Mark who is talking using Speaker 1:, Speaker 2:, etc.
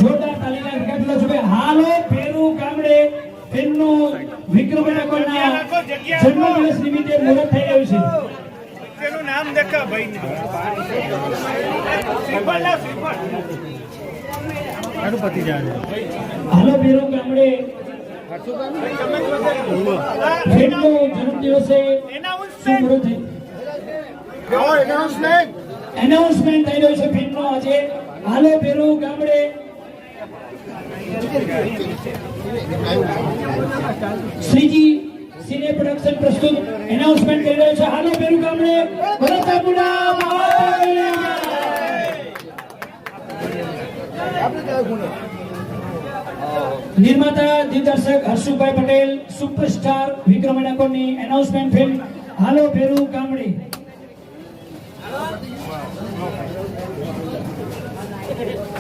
Speaker 1: જોરદાર તાલીના વિકેટલો છે. હાલો પેરુ ગામડે ફિલ્મનું વિક્રમ ઠાકોરના જન્મદિવસ નિમિત્તે મુહૂર્ત થઈ રહ્યું છે.
Speaker 2: પેલું નામ દેખા ભાઈ
Speaker 1: હાલો પેરુ ગામડે ફિલ્મનો જન્મદિવસે શુભ એનાઉન્સમેન્ટ થઈ રહ્યું છે ફિલ્મનો આજે. હાલો પેરુ ગામડે શ્રીજી સિને પ્રોડક્શન પ્રસ્તુત એનાઉન્સમેન્ટ કરી રહ્યો છે. હાલો પેરુ ગામડે નિર્માતા દિગ્દર્શક હર્ષુભાઈ પટેલ, સુપરસ્ટાર વિક્રમ ઠાકોરની એનાઉન્સમેન્ટ ફિલ્મ હાલો પેરુ ગામડે.